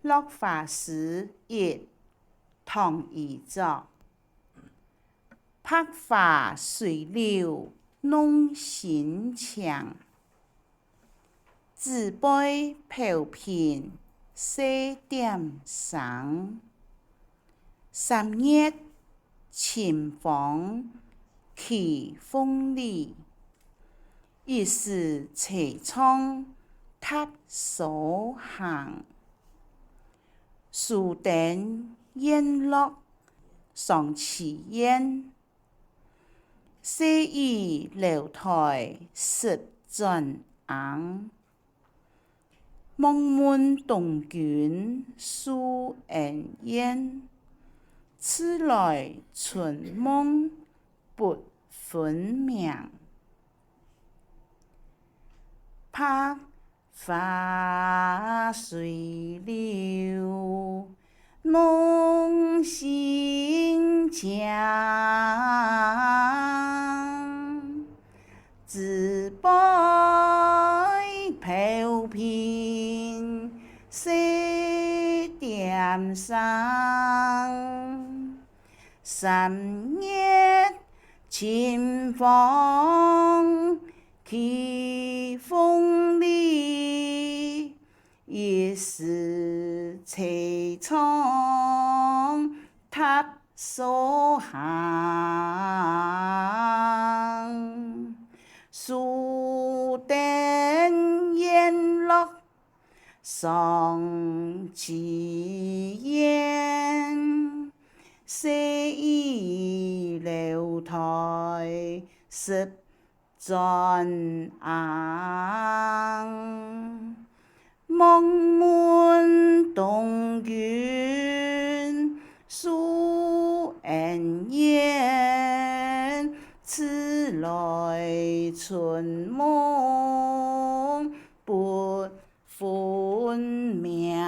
落花时一同遗作。百花随柳弄新墙，纸杯瓢瓢写点声。三月清风起风里，一时凄怆踏所行。树顶烟落上池烟，细雨楼台湿转红。梦满东君树恩怨，此来春梦不分明。百花随柳弄新墙，纸杯瓢瓢写点声。三月清风起风里，一时凄怆踏所行。树顶烟落上池烟，细雨楼台湿转红。梦满东君树恩怨，此来春梦不分明。